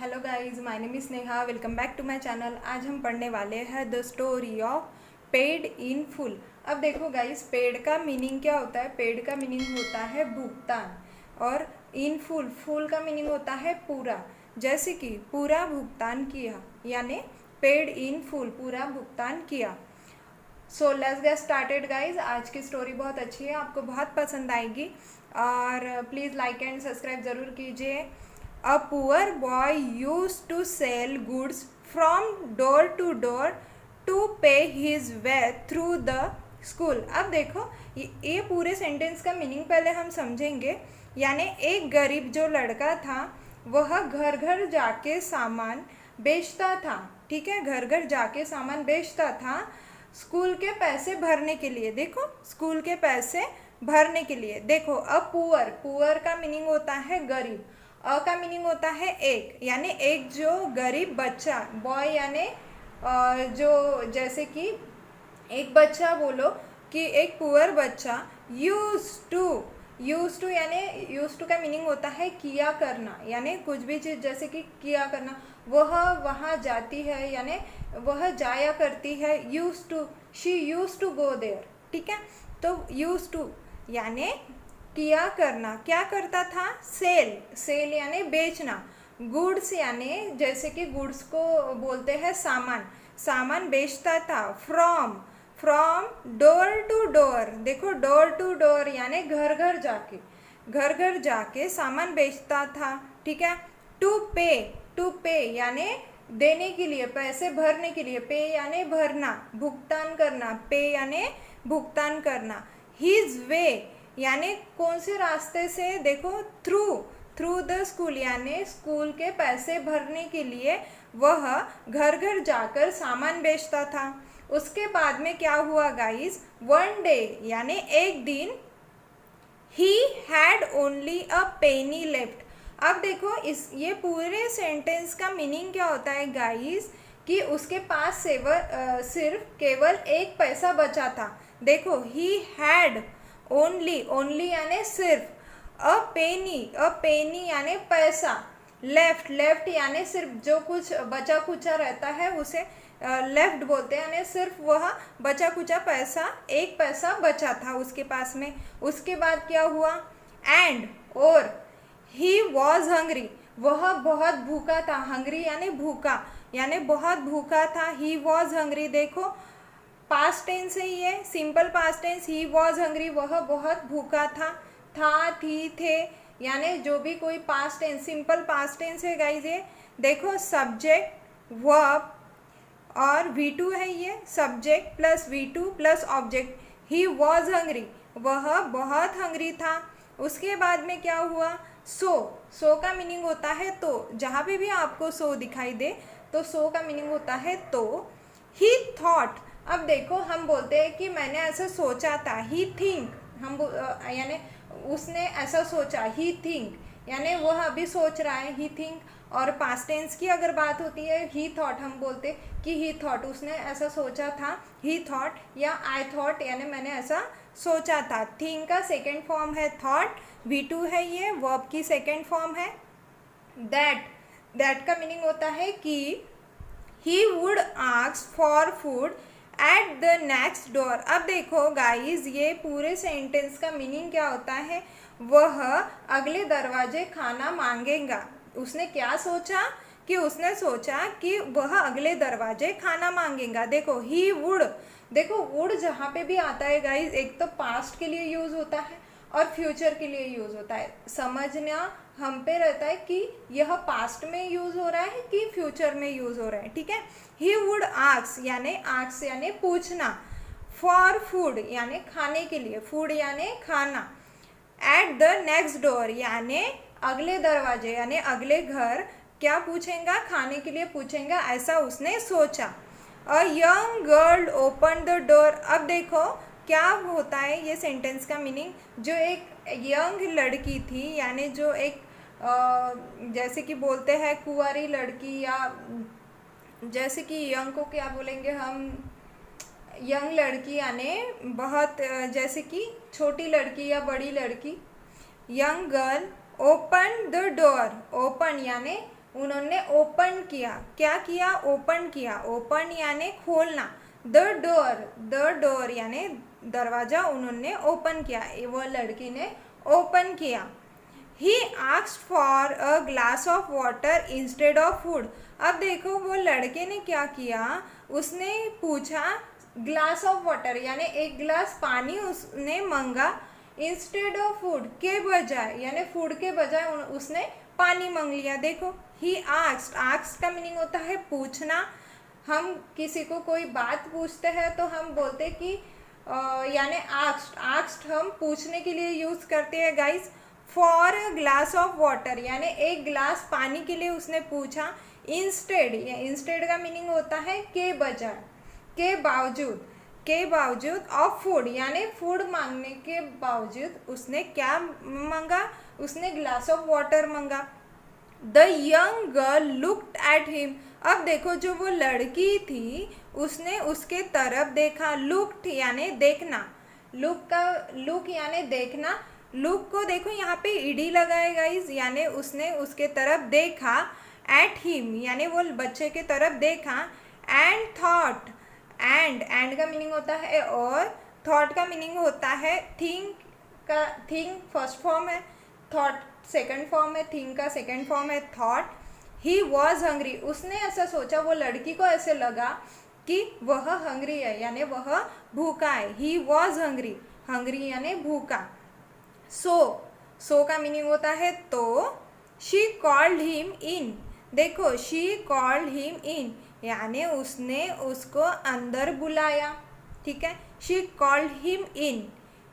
Hello guys, my name is Sneha. Welcome back to my channel. आज हम पढ़ने वाले हैं the story of paid in full. अब देखो गाइस, पेड का मीनिंग क्या होता है। पेड का मीनिंग होता है भुगतान, और इन फुल, फुल का मीनिंग होता है पूरा। जैसे कि पूरा भुगतान किया, यानी पेड इन फुल, पूरा भुगतान किया। So let's get started guys. आज की स्टोरी बहुत अच्छी है, आपको बहुत पसंद आएगी, और प्लीज़ लाइक एंड सब्सक्राइब ज़रूर कीजिए। A poor boy use to sell goods from door to pay his way through the school. अब देखो, ये पूरे सेंटेंस का मीनिंग पहले हम समझेंगे। यानी एक गरीब जो लड़का था, वह घर घर जाके सामान बेचता था। ठीक है, घर घर जाके सामान बेचता था स्कूल के पैसे भरने के लिए। देखो, स्कूल के पैसे भरने के लिए। देखो, अ पुअर, पुअर का मीनिंग होता है गरीब। अ का मीनिंग होता है एक, यानी एक जो गरीब बच्चा, बॉय यानी जो, जैसे कि एक बच्चा बोलो कि एक पुअर बच्चा यूज टू यानी यूज टू का मीनिंग होता है किया करना, यानी कुछ भी चीज़ जैसे कि किया करना। वह वहाँ जाती है, यानी वह जाया करती है। Use to, she use to go there. ठीक है, तो यूज टू यानी किया करना। क्या करता था? सेल, सेल यानी बेचना। गुड्स यानी जैसे कि गुड्स को बोलते हैं सामान, सामान बेचता था। From door to door. देखो, डोर टू डोर यानी घर घर जाके, घर घर जाके सामान बेचता था। ठीक है, टू पे यानी देने के लिए, पैसे भरने के लिए। पे यानी भरना, भुगतान करना। पे यानी भुगतान करना। हिज वे यानी कौन से रास्ते से? देखो, थ्रू द स्कूल यानी स्कूल के पैसे भरने के लिए वह घर घर जाकर सामान बेचता था। उसके बाद में क्या हुआ गाइस? वन डे यानी एक दिन, he had only a Penney left. अब देखो, इस ये पूरे सेंटेंस का मीनिंग क्या होता है गाइस, कि उसके पास सिर्फ केवल एक पैसा बचा था। देखो, ही हैड ओनली यानी सिर्फ, अ पेनी यानी पैसा, लेफ्ट यानी सिर्फ, जो कुछ बचा कुचा रहता है उसे लेफ्ट बोलते हैं, यानी सिर्फ वह बचा कुचा पैसा, एक पैसा बचा था उसके पास में। उसके बाद क्या हुआ? एंड, और ही वॉज हंग्री, वह बहुत भूखा था। हंग्री यानी भूखा, यानी बहुत भूखा था। ही वॉज हंग्री, देखो पास्ट टेंस है ये, simple past tense. He was hungry, वह बहुत भूखा था थी, थे, यानी जो भी कोई past tense, simple past tense है गाइज ये। देखो, सब्जेक्ट वर्ब और V2 है, ये subject plus V2 plus object. He was hungry, वह बहुत हंग्री था। उसके बाद में क्या हुआ? सो का मीनिंग होता है तो। जहाँ पे भी आपको सो दिखाई दे तो सो का मीनिंग होता है तो। ही थॉट, अब देखो, हम बोलते हैं कि मैंने ऐसा सोचा था। ही थिंक, यानी उसने ऐसा सोचा। ही थिंक यानी वह अभी सोच रहा है, ही थिंक। और पास्ट टेंस की अगर बात होती है, ही थॉट, हम बोलते कि ही थॉट, उसने ऐसा सोचा था। ही थॉट या आई थॉट यानी मैंने ऐसा सोचा था। थिंक का सेकेंड फॉर्म है थॉट, V2 है ये, वर्ब की सेकेंड फॉर्म है। दैट का मीनिंग होता है कि he would ask for food at the next door. अब देखो गाइज, ये पूरे सेंटेंस का मीनिंग क्या होता है? वह अगले दरवाजे खाना मांगेगा। उसने क्या सोचा? कि उसने सोचा कि वह अगले दरवाजे खाना मांगेगा। देखो, ही वुड, देखो वुड जहाँ पे भी आता है गाइज, एक तो पास्ट के लिए यूज होता है और फ्यूचर के लिए यूज होता है। समझना हम पे रहता है कि यह पास्ट में यूज हो रहा है कि फ्यूचर में यूज हो रहा है। ठीक है, ही वुड आस्क यानी पूछना। फॉर फूड यानी खाने के लिए, फूड यानी खाना। एट द नेक्स्ट डोर यानी अगले दरवाजे, यानी अगले घर क्या पूछेगा? खाने के लिए पूछेगा, ऐसा उसने सोचा। A young girl open the door. अब देखो क्या होता है ये सेंटेंस का मीनिंग। जो एक यंग लड़की थी, यानी जो एक जैसे कि बोलते हैं कुंवारी लड़की, या जैसे कि यंग को क्या बोलेंगे हम? यंग लड़की यानी बहुत जैसे कि छोटी लड़की या बड़ी लड़की। Young girl open the door, open यानी उन्होंने ओपन किया, क्या किया, ओपन किया, ओपन यानी खोलना, द डोर यानी दरवाजा उन्होंने ओपन किया, वो लड़की ने ओपन किया। He asked for a glass of water instead of food. अब देखो वो लड़के ने क्या किया, उसने पूछा ग्लास ऑफ वाटर यानी एक गिलास पानी उसने मांगा, इंस्टेड ऑफ फूड के बजाय यानी फूड के बजाय उसने पानी मांग लिया। देखो ही आस्क्ड, आस्क्ड का मीनिंग होता है पूछना। हम किसी को कोई बात पूछते हैं तो हम बोलते कि यानी आस्क्ड, आस्क्ड हम पूछने के लिए यूज़ करते हैं guys. For a glass of water यानी एक गिलास पानी के लिए उसने पूछा। इंस्टेड, इंस्टेड का मीनिंग होता है के बजाय, के बावजूद, के बावजूद ऑफ फूड यानी फूड मांगने के बावजूद उसने क्या मांगा, उसने ग्लास ऑफ वाटर मांगा। The young girl looked at him. अब देखो जो वो लड़की थी उसने उसके तरफ देखा, लुक्ड यानी देखना, लुक का लुक यानी देखना, लुक को देखो यहाँ पे ईडी लगाए गाइस, यानी उसने उसके तरफ देखा, एट हिम यानी वो बच्चे के तरफ देखा, एंड थॉट, एंड का मीनिंग होता है और, थॉट का मीनिंग होता है थिंक का, थिंक फर्स्ट फॉर्म है, थॉट सेकंड फॉर्म है, थिंक का सेकंड फॉर्म है थॉट। ही वॉज हंग्री, उसने ऐसा सोचा, वो लड़की को ऐसे लगा कि वह हंग्री है यानी वह भूखा है। ही वॉज हंग्री, हंग्री यानी भूखा। सो का मीनिंग होता है तो। शी कॉल्ड हिम इन, देखो शी कॉल्ड हिम इन यानी उसने उसको अंदर बुलाया, ठीक है। शी कॉल्ड हिम इन,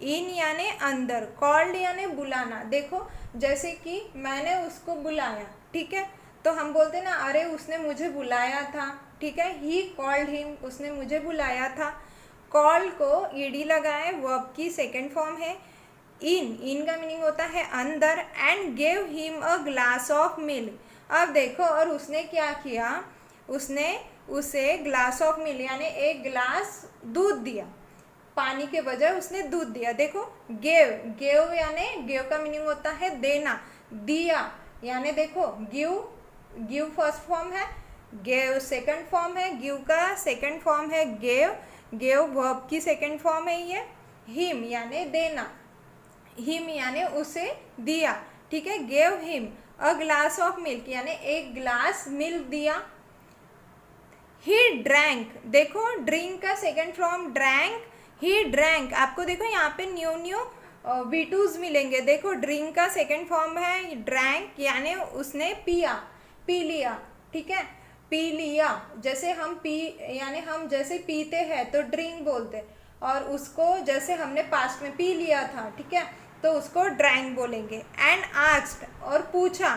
इन यानी अंदर, कॉल्ड यानी बुलाना। देखो जैसे कि मैंने उसको बुलाया, ठीक है, तो हम बोलते ना अरे उसने मुझे बुलाया था, ठीक है। ही कॉल्ड हिम, उसने मुझे बुलाया था। कॉल को ईडी लगाए, वर्ब की सेकंड फॉर्म है। इन का मीनिंग होता है अंदर। And gave him a glass of milk. अब देखो और उसने क्या किया, उसने उसे ग्लास ऑफ मिल्क यानी एक गिलास दूध दिया, पानी के बजाय उसने दूध दिया। देखो गेव, गेव यानी गेव का मीनिंग होता है देना, दिया यानी देखो गिव, गिव फर्स्ट फॉर्म है, गेव सेकंड फॉर्म है, गिव का सेकंड फॉर्म है गेव, गेव वर्ब की सेकंड फॉर्म है ये। हिम यानी देना, हिम यानी उसे दिया, ठीक है। Gave him a glass of milk यानी एक ग्लास मिल्क दिया। ही ड्रैंक, देखो ड्रिंक का second form drank, he drank. आपको देखो यहाँ पे न्यू न्यू V2s मिलेंगे। देखो ड्रिंक का सेकंड फॉर्म है ड्रैंक यानी उसने पिया, पी लिया, ठीक है, पी लिया। जैसे हम पी यानी हम जैसे पीते हैं तो ड्रिंक बोलते, और उसको जैसे हमने पास्ट में पी लिया था, ठीक है, तो उसको ड्रैंक बोलेंगे। एंड आस्क्ड, और पूछा,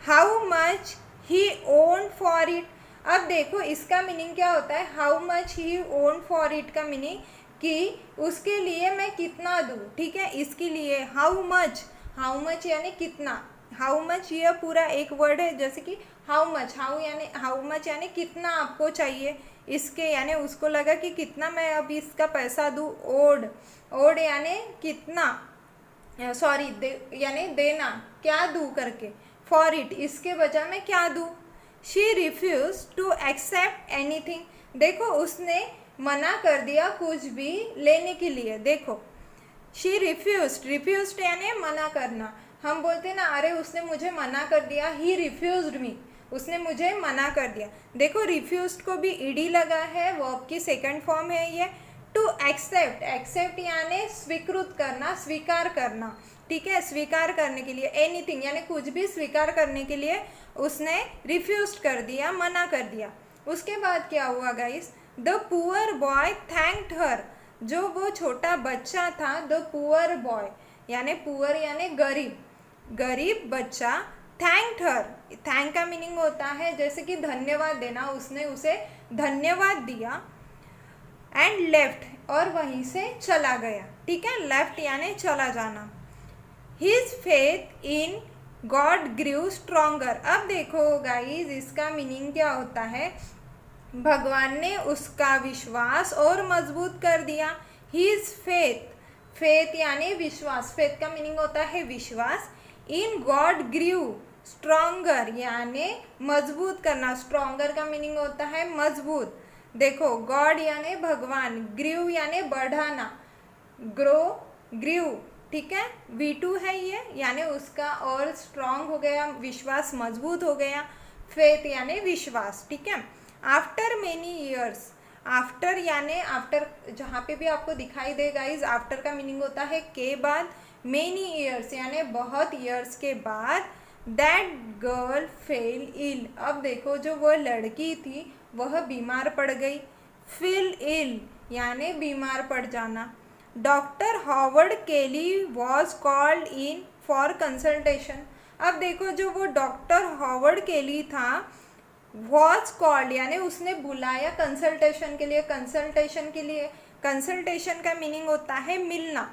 how much he owned for it. अब देखो इसका मीनिंग क्या होता है, how much he owned for it का मीनिंग कि उसके लिए मैं कितना दूँ, ठीक है। इसके लिए हाउ मच, हाउ मच यानी कितना, हाउ मच ये पूरा एक वर्ड है, जैसे कि हाउ मच, हाउ मच यानी कितना आपको चाहिए इसके, यानी उसको लगा कि कितना मैं अब इसका पैसा दूँ। ओड, ओड यानी कितना, सॉरी यानी देना, क्या दूँ करके, फॉर इट इसके बजाय मैं क्या दूँ। She refuse to accept anything, देखो उसने मना कर दिया कुछ भी लेने के लिए। देखो शी रिफ्यूज, रिफ्यूज यानी मना करना। हम बोलते ना अरे उसने मुझे मना कर दिया, ही रिफ्यूज्ड मी, उसने मुझे मना कर दिया। देखो रिफ्यूज्ड को भी ईडी लगा है, वर्ब की सेकंड फॉर्म है ये। टू एक्सेप्ट, एक्सेप्ट यानी स्वीकृत करना, स्वीकार करना, ठीक है, स्वीकार करने के लिए। एनीथिंग यानी कुछ भी स्वीकार करने के लिए उसने रिफ्यूज कर दिया, मना कर दिया। उसके बाद क्या हुआ guys, the poor boy thanked her, जो वो छोटा बच्चा था, द पुअर बॉय यानी पुअर यानी गरीब, गरीब बच्चा, थैंक्ड हर, थैंक का मीनिंग होता है जैसे कि धन्यवाद देना, उसने उसे धन्यवाद दिया। एंड लेफ्ट, और वहीं से चला गया, ठीक है, लेफ्ट यानी चला जाना। His faith in God grew stronger. अब देखो गाइज इसका मीनिंग क्या होता है, भगवान ने उसका विश्वास और मजबूत कर दिया। हिज फेथ, फेथ यानी विश्वास, फेथ का मीनिंग होता है विश्वास। इन गॉड ग्रीव स्ट्रॉन्गर यानी मजबूत करना, स्ट्रॉन्गर का मीनिंग होता है मजबूत। देखो गॉड यानी भगवान, ग्रीव यानी बढ़ाना, ग्रो ग्रीव, ठीक है, V2 है ये, यानी उसका और स्ट्रॉन्ग हो गया, विश्वास मजबूत हो गया, फेथ यानी विश्वास, ठीक है। आफ्टर मेनी ईयर्स, आफ्टर यानी आफ्टर जहाँ पे भी आपको दिखाई दे गाइज, आफ्टर का मीनिंग होता है के बाद, मेनी ईयर्स यानी बहुत ईयर्स के बाद, दैट गर्ल फेल इल, अब देखो जो वो लड़की थी वह बीमार पड़ गई, फील इल यानी बीमार पड़ जाना। डॉक्टर हॉवर्ड केली was called in for consultation, अब देखो जो वो डॉक्टर हॉवर्ड केली था, वॉज कॉल्ड यानी उसने बुलाया कंसल्टेशन के लिए, कंसल्टेशन के लिए, कंसल्टेशन का मीनिंग होता है मिलना,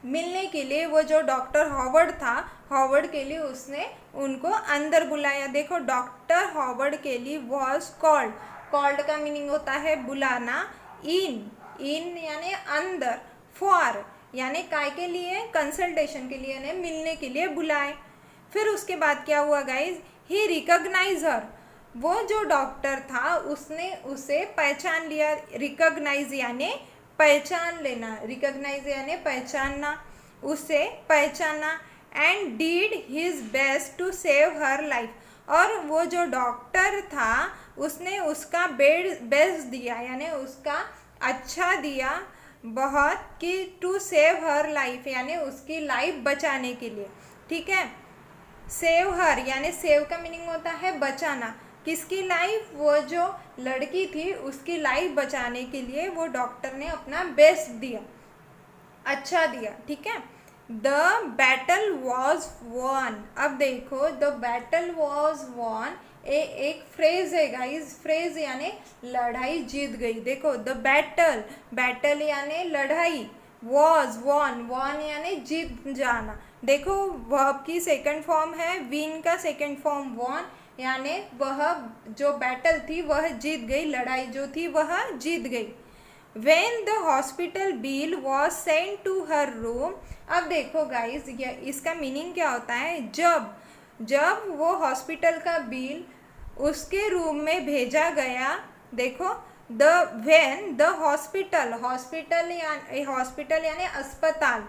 मिलने के लिए वो जो डॉक्टर हॉवर्ड था, हॉवर्ड के लिए उसने उनको अंदर बुलाया। देखो डॉक्टर हॉवर्ड के लिए वॉज कॉल्ड, कॉल्ड का मीनिंग होता है बुलाना, इन, इन यानी अंदर, फॉर यानी काय के लिए, कंसल्टेशन के लिए यानी मिलने के लिए बुलाए। फिर उसके बाद क्या हुआ गाइज, ही रिकॉग्नाइज हर, वो जो डॉक्टर था उसने उसे पहचान लिया, रिकॉग्नाइज यानी पहचान लेना, रिकॉग्नाइज यानी पहचानना, उसे पहचाना, and did his best to save her life, और वो जो डॉक्टर था उसने उसका बेस्ट दिया यानी उसका अच्छा दिया बहुत, कि टू सेव हर लाइफ यानी उसकी लाइफ बचाने के लिए, ठीक है। सेव हर यानी सेव का मीनिंग होता है बचाना, किसकी लाइफ, वो जो लड़की थी उसकी लाइफ बचाने के लिए वो डॉक्टर ने अपना बेस्ट दिया, अच्छा दिया, ठीक है। द बैटल वॉज वॉन, अब देखो द बैटल वॉज वॉन एक फ्रेज है गाइज, फ्रेज यानी लड़ाई जीत गई। देखो द बैटल, बैटल यानी लड़ाई, वॉज वॉन, वॉन यानी जीत जाना। देखो वर्ब की सेकंड फॉर्म है, विन का सेकंड फॉर्म वॉन, यानी वह जो बैटल थी वह जीत गई, लड़ाई जो थी वह जीत गई। When the hospital bill was sent to her room, अब देखो गाइज इसका मीनिंग क्या होता है, जब वो हॉस्पिटल का बिल उसके रूम में भेजा गया। देखो व्हेन द हॉस्पिटल, हॉस्पिटल यानी अस्पताल,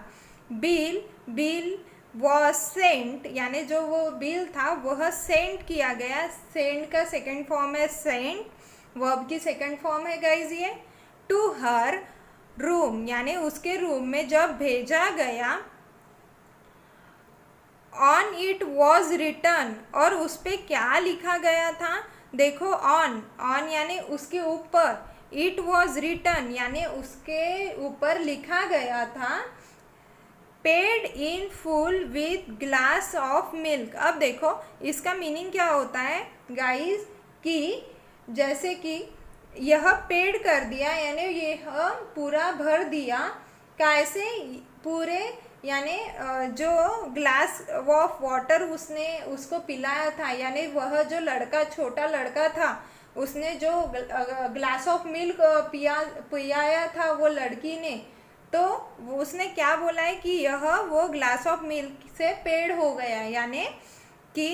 बिल वॉज सेंट यानी जो वो बिल था वह सेंड किया गया, सेंड का सेकंड फॉर्म है सेंड, वर्ब की सेकंड फॉर्म है गाइज ये, टू हर रूम यानी उसके रूम में जब भेजा गया, ऑन इट वॉज रिटर्न, और उस पर क्या लिखा गया था, देखो ऑन यानी उसके ऊपर, इट वॉज रिटर्न यानी उसके ऊपर लिखा गया था, paid in full with glass of milk. अब देखो इसका मीनिंग क्या होता है गाइज, कि जैसे कि यह पेड कर दिया यानी यह पूरा भर दिया, कैसे, पूरे यानी जो ग्लास ऑफ वाटर उसने उसको पिलाया था, यानी वह जो लड़का, छोटा लड़का था, उसने जो ग्लास ऑफ मिल्क पियाया था वो लड़की ने, तो उसने क्या बोला है कि यह वो ग्लास ऑफ मिल्क से पेड हो गया, यानी कि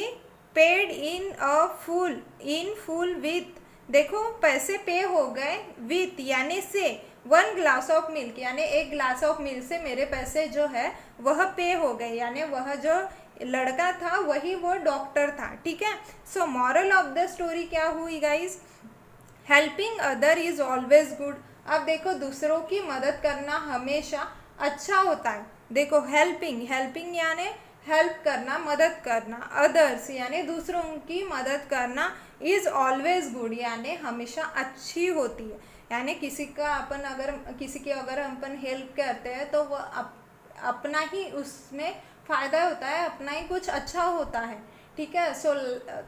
पेड इन फुल विथ, देखो पैसे पे हो गए, विथ यानी से, वन ग्लास ऑफ मिल्क यानी एक ग्लास ऑफ मिल्क से मेरे पैसे जो है वह पे हो गए, यानी वह जो लड़का था वही वो डॉक्टर था, ठीक है। So moral of the story क्या हुई guys, helping other is always good. अब देखो दूसरों की मदद करना हमेशा अच्छा होता है। देखो हेल्पिंग यानी हेल्प करना, मदद करना, अदर्स यानी दूसरों की मदद करना, इज़ ऑलवेज गुड यानी हमेशा अच्छी होती है, यानी किसी की अगर अपन हेल्प करते हैं तो वो अपना ही उसमें फ़ायदा होता है, अपना ही कुछ अच्छा होता है, ठीक है। So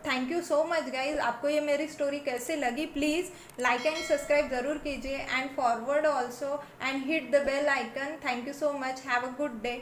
thank you so much guys. आपको ये मेरी स्टोरी कैसे लगी, प्लीज़ लाइक एंड सब्सक्राइब ज़रूर कीजिए, and forward also and hit the bell icon. Thank you so much, have a good day.